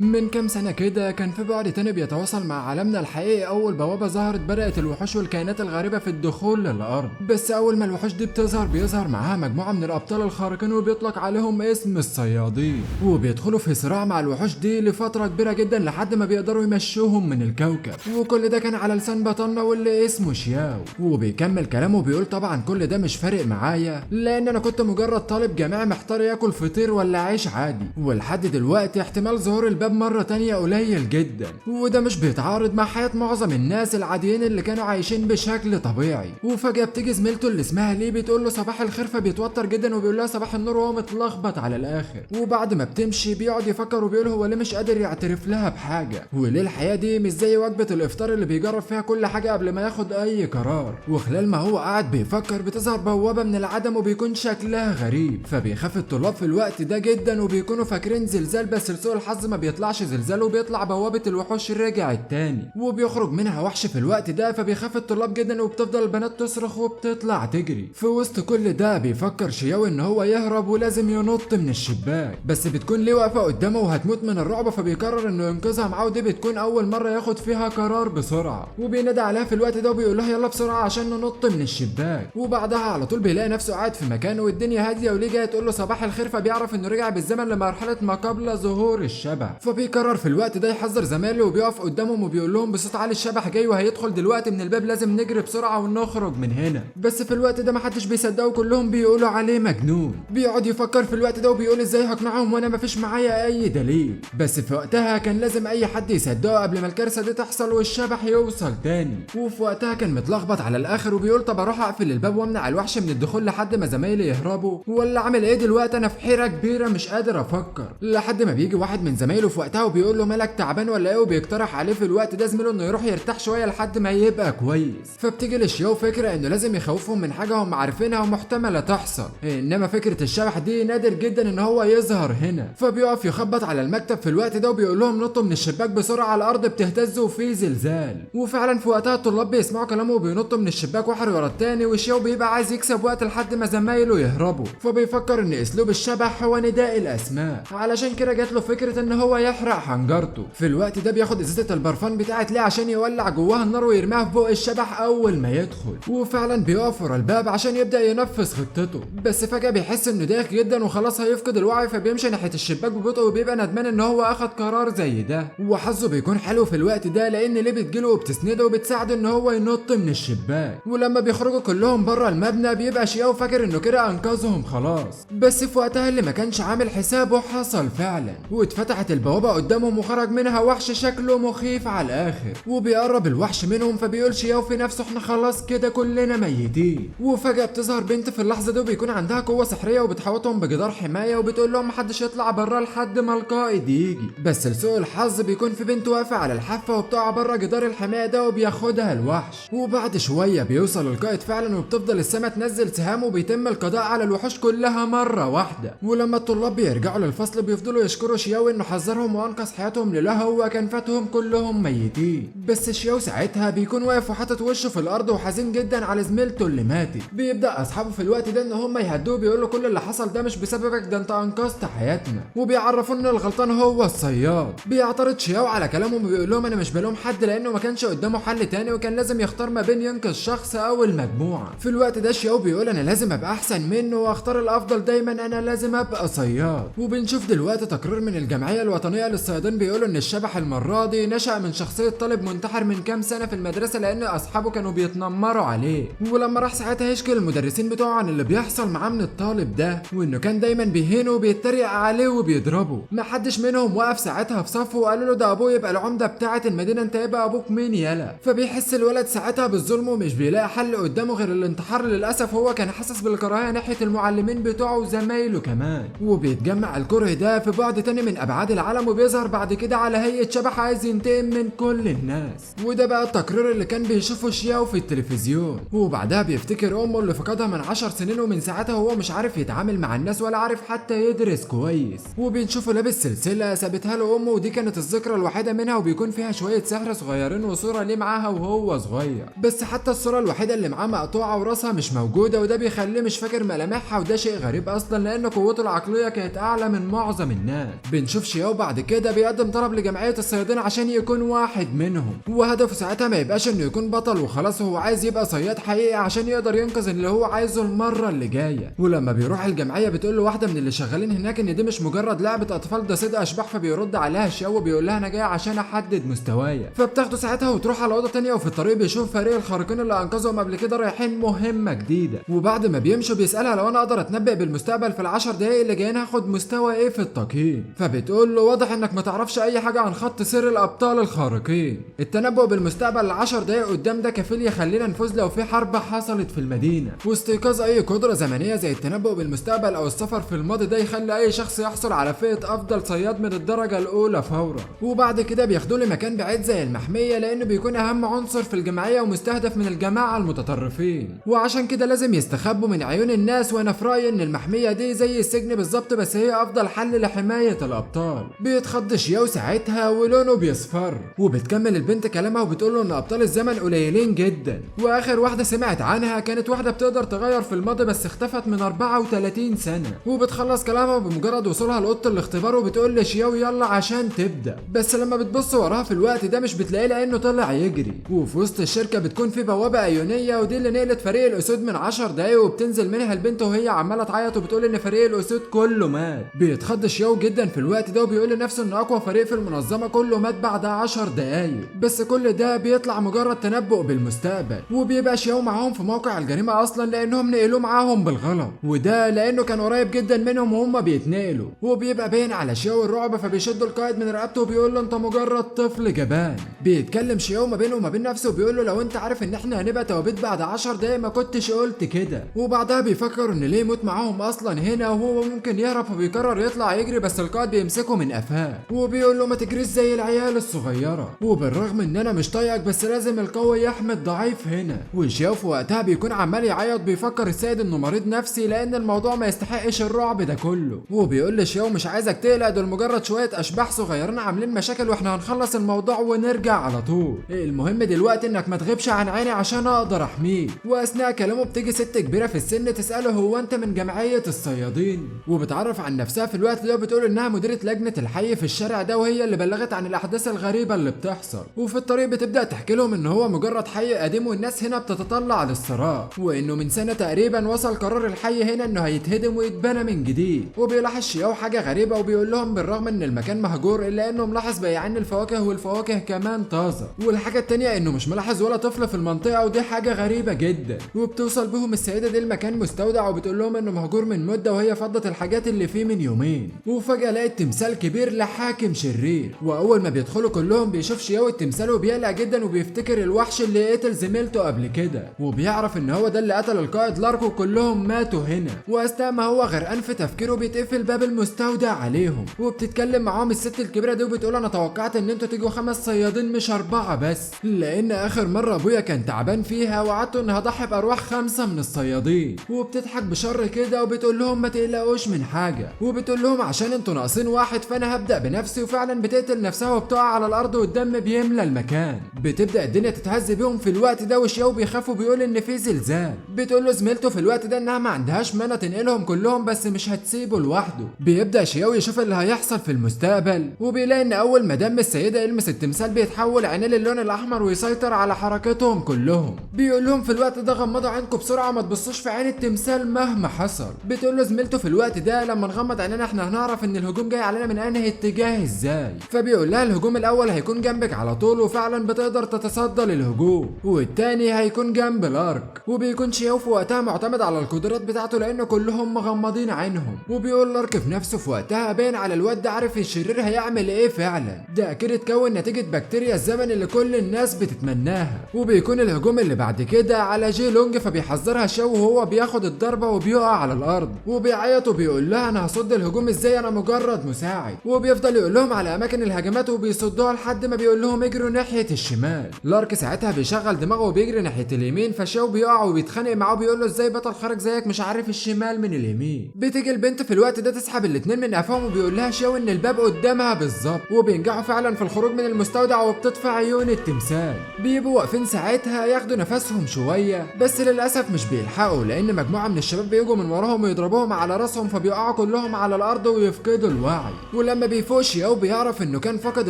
من كام سنة كده كان في بعد تاني بيتواصل مع عالمنا الحقيقي. أول بوابة ظهرت بدأت الوحوش والكائنات الغريبة في الدخول للأرض، بس أول ما الوحوش دي بيظهر معاها مجموعة من الأبطال الخارقين وبيطلق عليهم اسم الصيادين، وبيدخلوا في صراع مع الوحوش دي لفترة كبيرة جدا لحد ما بيقدروا يمشوهم من الكوكب. وكل ده كان على لسان بطلنا واللي اسمه شياو، وبيكمل كلامه وبيقول طبعا كل ده مش فارق معايا لأن أنا كنت مجرد طالب جامعي محتار ياكل فطير ولا عيش عادي، ولحد دلوقتي احتمال ظهور الباب مرة تانية قليل جدا، وده مش بيتعارض مع حياة معظم الناس العاديين اللي كانوا عايشين بشكل طبيعي. وفجأة بتيجي زميلته اللي اسمها لي بتقول له صباح الخير، فبيتوتر جدا وبيقول لها صباح النور وهو متلخبط على الاخر. وبعد ما بتمشي بيقعد يفكر وبيقول هو ليه مش قادر يعترف لها بحاجة، وليه الحياة دي مش زي وجبة الافطار اللي بيجرب فيها كل حاجة قبل ما ياخد اي قرار. وخلال ما هو قاعد بيفكر بتظهر بوابة من العدم وبيكون شكلها غريب، فبيخاف الطلاب في الوقت ده جدا وبيكونوا فاكرين زلزال، بس لسوء الحظ ما بيطلعش زلزال وبيطلع بوابة الوحوش رجعت تاني وبيخرج منها وحش في الوقت ده. فبيخاف الطلاب جدا وبتفضل البنات تصرخ وبتطلع تجري. في وسط كل ده بيفكر شياو ان هو يهرب ولازم ينط من الشباك، بس بتكون ليه واقفة قدامه وهتموت من الرعب، فبيقرر انه ينقذها معاه، ودي بتكون اول مرة ياخد فيها قرار بسرعة. وبينادي عليها في الوقت ده وبيقول لها يلا بسرعة عشان ننط من الشباك. وبعدها على طول بيلاقي نفسه قاعد في مكانه والدنيا هادية، وليه جاية تقول له صباح الخير، فبيعرف انه رجع بالزمن لمرحلة ما قبل ظهور الشبح. فبيقرر في الوقت ده يحذر زمايله وبيقف قدامهم وبيقول لهم بصوت عالي الشبح جاي وهيدخل دلوقتي من الباب، لازم نجري بسرعه ونخرج من هنا. بس في الوقت ده محدش بيصدقه، كلهم بيقولوا عليه مجنون. بيقعد يفكر في الوقت ده وبيقول ازاي هقنعهم وانا مفيش معايا اي دليل، بس في وقتها كان لازم اي حد يصدقه قبل ما الكارثه دي تحصل والشبح يوصل تاني. وفي وقتها كان متلخبط على الاخر وبيقول طب اروح اقفل الباب وامنع الوحش من الدخول لحد ما زمايلي يهربوا، ولا اعمل ايه دلوقتي؟ انا في حيره كبيره مش قادر افكر. لحد ما بيجي واحد من زمايله في وقتها وبيقول له مالك تعبان ولا ايه، وبيقترح عليه في الوقت ده زميله انه يروح يرتاح شويه لحد ما يبقى كويس. فبتيجي لشياو فكره انه لازم يخوفهم من حاجه هم عارفينها ومحتمله تحصل، انما فكره الشبح دي نادر جدا ان هو يظهر هنا. فبيقف يخبط على المكتب في الوقت ده وبيقول لهم نطوا من الشباك بسرعه على الارض بتهتز وفي زلزال. وفعلا في وقتها الطلاب بيسمعوا كلامه وبينطوا من الشباك واحد ورا التاني، وشياو بيبقى عايز يكسب وقت لحد ما زمايله يهربوا. فبيفكر ان اسلوب الشبح هو نداء الاسماء، علشان كده جات له فكره ان هو يحرق حنجرته. في الوقت ده بياخد ازازه البرفان بتاعت ليه عشان يولع جواها النار ويرميها في بق الشبح اول ما يدخل. وفعلا بيقف ورا الباب عشان يبدا ينفذ خطته، بس فجاه بيحس انه دايخ جدا وخلاص هيفقد الوعي، فبيمشي ناحيه الشباك ببطء وبيبقى ندمان ان هو اخد قرار زي ده. وحظه بيكون حلو في الوقت ده لان ليه بتجيله وبتسنده وبتساعده ان هو ينط من الشباك. ولما بيخرجوا كلهم بره المبنى بيبقى شياو فاكر انه كده انقذهم خلاص، بس في وقتها اللي ما كانش عامل حسابه حصل فعلا، واتفتحت البوابه قدامهم وخرج منها وحش شكله مخيف على الاخر. وبيقرب الوحش منهم فبيقول شياو في نفسه احنا خلاص كده كلنا ميتين. وفجاه بتظهر بنت في اللحظه دي وبيكون عندها قوه سحريه وبتحوطهم بجدار حمايه وبتقول لهم محدش يطلع بره لحد ما القائد يجي. بس لسوء الحظ بيكون في بنت واقفه على الحافه وبتقع بره جدار الحمايه ده وبياخدها الوحش. وبعد شويه بيوصل القائد فعلا وبتفضل السما تنزل سهام وبيتم القضاء على الوحوش كلها مره واحده. ولما الطلاب بيرجعوا للفصل بيفضلوا يشكروا شياو انه حذرهم وانقذ حياتهم، لولا هو كان فاتهم كلهم ميتين. بس شياو ساعتها بيكون واقف وحاطط وشه في الارض وحزين جدا على زميلته اللي ماتت. بيبدا اصحابه في الوقت ده ان هم يهدوه، بيقولوا كل اللي حصل ده مش بسببك، ده انت انقذت حياتنا، وبيعرفوا ان الغلطان هو الصياد. بيعترض شياو على كلامهم وبيقول لهم انا مش بلوم حد لانه ما كانش قدامه حل تاني وكان لازم يختار ما بين ينقذ شخص او المجموعه. في الوقت ده شياو بيقول انا لازم ابقى احسن منه واختار الافضل دايما، انا لازم ابقى صياد. وبنشوف دلوقتي تقرير من الجمعيه الوطنيه للصيادين بيقولوا ان الشبح المره دي نشأ من شخصيه طالب منتحر من كام سنه في المدرسه لان اصحابه كانوا بيتنمروا عليه. ولما راح ساعتها يشكي المدرسين بتوعه عن اللي بيحصل معاه من الطالب ده وانه كان دايما بيهينه وبيتريق عليه وبيضربه، محدش منهم وقف ساعتها في صفه وقالوا له ده ابوه يبقى العمده بتاعه المدينه، انت يبقى ابوك مين يالا؟ فبيحس الولد ساعتها بالظلم ومش بيلاقي حل قدامه غير الانتحار. للاسف هو كان حاسس بالكراهيه ناحيه المعلمين بتوعه وزمايله كمان. وبيتجمع الكره ده في بعد تاني من ابعاد العالم وبيظهر بعد كده على هيئه شبح عايز ينتقم من كل الناس. وده بقى التقرير اللي كان بيشوفه شياو في التلفزيون. وبعدها بيفتكر امه اللي فقدها من 10 سنين ومن ساعتها هو مش عارف يتعامل مع الناس ولا عارف حتى يدرس كويس. وبنشوفه لابس سلسله سابتها له امه ودي كانت الذكرى الوحيده منها وبيكون فيها شويه سحر صغيرين وصوره ليه معاها وهو صغير، بس حتى الصوره الوحيده اللي معاه مقطوعه وراسها مش موجوده، وده بيخليه مش فاكر ملامحها، وده شيء غريب اصلا لان قوته العقليه كانت اعلى من معظم الناس. بنشوف شياو بعد وبعد كده بيقدم طلب لجمعية الصيادين عشان يكون واحد منهم، وهدفه ساعتها ما يبقاش انه يكون بطل وخلاص، هو عايز يبقى صياد حقيقي عشان يقدر ينقذ اللي هو عايزه المرة اللي جاية. ولما بيروح الجمعية بتقول له واحدة من اللي شغالين هناك ان دي مش مجرد لعبة اطفال، ده صيد اشباح، فبيرد عليها شياو وبيقول لها انا جاي عشان احدد مستوايا. فبتاخده ساعتها وتروح على اوضة تانية، وفي الطريق بيشوف فريق الخارقين اللي انقذهم قبل كده رايحين مهمة جديدة، وبعد ما بيمشوا بيسألها لو انا اقدر اتنبأ بالمستقبل في ال10 دقايق اللي جايين هاخد مستوى ايه في التقييم. فبتقول له واضح انك ما تعرفش اي حاجة عن خط سير الابطال الخارقين، التنبؤ بالمستقبل ل10 دقايق قدام ده كفيل يخلينا نفوز لو في حرب حصلت في المدينة، واستيقاظ اي قدرة زمنية زي التنبؤ بالمستقبل او السفر في الماضي ده يخلي اي شخص يحصل على فئة افضل صياد من الدرجة الاولى فورا. وبعد كده بياخدوه لمكان بعيد زي المحمية لانه بيكون اهم عنصر في الجمعية ومستهدف من الجماعة المتطرفين، وعشان كده لازم يستخبوا من عيون الناس. وانا في رايي ان المحمية دي زي السجن بالظبط، بس هي افضل حل لحماية الابطال. بيتخض شياو ساعتها ولونه بيصفر، وبتكمل البنت كلامها وبتقول له ان ابطال الزمن قليلين جدا، واخر واحدة سمعت عنها كانت واحدة بتقدر تغير في الماضي بس اختفت من 34 سنة. وبتخلص كلامها بمجرد وصولها لأوضة الاختبار وبتقول لشياو يلا عشان تبدأ، بس لما بتبص وراها في الوقت ده مش بتلاقيه لانه طلع يجري. وفي وسط الشركة بتكون في بوابة ايونية، ودي اللي نقلت فريق الاسود من 10 دقايق، وبتنزل منها البنت وهي عمالة تعيط وبتقول ان فريق الاسود كله مات. بيتخض شياو جدا في الوقت ده وبيقول لنفسه ان اقوى فريق في المنظمة كله مات بعد 10 دقايق، بس كل ده بيطلع مجرد تنبؤ بالمستقبل. وبيبقى شياو معاهم في موقع الجريمة اصلا لانهم نقلوه معاهم بالغلط، وده لانه كان قريب جدا منهم وهم بيتنقلوا. وبيبقى باين على شياو الرعب، فبيشدوا القائد من رقبته وبيقول له انت مجرد طفل جبان. بيتكلم شياو ما بينه وما بين نفسه وبيقول له لو انت عارف ان احنا هنبقى توابيت بعد 10 دقايق ما كنتش قلت كده. وبعدها بيفكر ان ليه يموت معاهم اصلا هنا وهو ممكن يهرب، فبيقرر يطلع يجري، بس القائد بيمسكه من قفاه وبيقول له ما تجريش زي العيال الصغيره، وبالرغم ان انا مش طايقك بس لازم القوي يحمي الضعيف هنا. وشياو في وقتها بيكون عمال يعيط، بيفكر السيد انه مريض نفسي لان الموضوع ما يستحقش الرعب ده كله. وبيقول لشياو مش عايزك تقلق، دول مجرد شويه اشباح صغيرين عاملين مشاكل واحنا هنخلص الموضوع ونرجع على طول، المهم دلوقتي انك ما تغيبش عن عيني عشان اقدر احميك. واثناء كلامه بتيجي ست كبيره في السن تساله هو انت من جمعيه الصيادين، وبتعرف عن نفسها في الوقت ده وبتقول انها مديره لجنه الحي في الشارع ده، وهي اللي بلغت عن الاحداث الغريبه اللي بتحصل. وفي الطريق بتبدا تحكي لهم ان هو مجرد حي قديم والناس هنا بتتطلع للثراء، وانه من سنه تقريبا وصل قرار الحي هنا انه هيتهدم ويتبنى من جديد. وبيلاحظ شياو حاجه غريبه وبيقول لهم بالرغم ان المكان مهجور الا انه ملاحظ بياعين الفواكه والفواكه كمان طازه، والحاجه التانيه انه مش ملاحظ ولا طفل في المنطقه، ودي حاجه غريبه جدا. وبتوصل بهم السيده دي المكان مستودع وبتقول لهم انه مهجور من مده وهي فضت الحاجات اللي فيه من يومين. وفجاه لقيت تمثال كبير لحاكم شرير، واول ما بيدخلوا كلهم بيشوف شياو التمثال وبيقلق جدا وبيفتكر الوحش اللي قتل زميلته قبل كده، وبيعرف ان هو ده اللي قتل القائد لاركو وكلهم ماتوا هنا. واثناء ما هو غرقان في تفكيره بيتقفل باب المستودع عليهم، وبتتكلم معاهم الست الكبيره دي وبتقول انا توقعت ان انتوا تيجوا 5 صيادين مش 4 بس، لان اخر مره ابويا كان تعبان فيها وعدته ان هضحي بارواح 5 من الصيادين. وبتضحك بشر كده وبتقول لهم ما تقلقوش من حاجه، وبتقول لهم عشان انتوا ناقصين واحد فانا هبدا بنفسي. وفعلا بتقتل نفسها وبتقع على الارض والدم بيملى المكان. بتبدا الدنيا تتهز بيهم في الوقت ده، وشياو بيخاف وبيقول ان في زلزال. بتقول له زميلته في الوقت ده انها ما عندهاش مانع تنقلهم كلهم بس مش هتسيبه لوحده. بيبدا شياو يشوف اللي هيحصل في المستقبل، وبيلاقي ان اول ما دم السيده يلمس التمثال بيتحول عينيه للون الاحمر ويسيطر على حركتهم كلهم. بيقول لهم في الوقت ده غمضوا عينكم بسرعه ما تبصوش في عين التمثال مهما حصل. بتقول له زميلته في الوقت ده لما نغمض عينينا احنا هنعرف ان الهجوم جاي علينا من انهي اتجاه ازاي. فبيقول لها الهجوم الاول هيكون جنبك على طول، وفعلا بتقدر تتصدى للهجوم، والتاني هيكون جنب لارك. وبيكون شياو في وقتها معتمد على القدرات بتاعته لان كلهم مغمضين عينهم. وبيقول لارك في نفسه في وقتها باين على الواد ده عارف الشرير هيعمل ايه فعلا، ده اكيد اتكون نتيجه بكتيريا الزمن اللي كل الناس بتتمناها. وبيكون الهجوم اللي بعد كده على جي لونج، فبيحذرها شاو وهو بياخد الضربه وبيقع على الارض، وبيعيط وبيقول لها انا هصد الهجوم ازاي انا مجرد مساعد. وبيفضل يقول لهم على اماكن الهجمات وبيصدوها لحد ما بيقول لهم اجروا ناحيه الشمال. لارك ساعتها بيشغل دماغه وبيجري ناحيه اليمين، فشاو بيقع وبيتخانق معاه وبيقول له ازاي بطل خارج زيك مش عارف الشمال من اليمين. بتيجي البنت في الوقت ده تسحب الاثنين من قفاهم وبيقول لها شاو ان الباب قدامها بالظبط، وبينجحوا فعلا في الخروج من المستودع وبتطفي عيون التمثال. بيبقوا واقفين ساعتها ياخدوا نفسهم شويه، بس للاسف مش بيلحقوا لان مجموعه من الشباب بيجوا من وراهم ويضربوهم على راسهم، فبيقعوا كلهم على الارض ويفقدوا الوعي. ولما ولما بيفوق شياو بيعرف انه كان فقد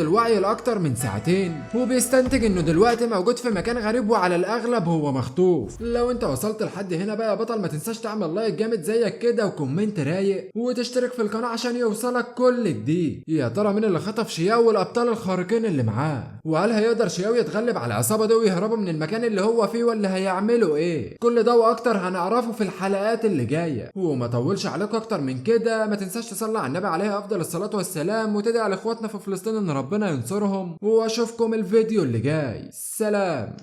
الوعي لاكتر من ساعتين، وبيستنتج انه دلوقتي موجود في مكان غريب وعلى الاغلب هو مخطوف. لو انت وصلت لحد هنا بقى يا بطل ما تنساش تعمل لايك جامد زيك كده وكومنت رايق وتشترك في القناة عشان يوصلك كل جديد. يا ترى مين اللي خطف شياو والابطال الخارقين اللي معاه؟ وهل هيقدر شياو يتغلب على العصابة دي ويهربوا من المكان اللي هو فيه ولا هيعملوا ايه؟ كل ده واكتر هنعرفه في الحلقات اللي جاية. وما طولش عليكم اكتر من كده، ما تنساش تصلي على النبي عليه افضل الصلاة والسلام وتدعي لاخواتنا في فلسطين ان ربنا ينصرهم، واشوفكم الفيديو اللي جاي. سلام.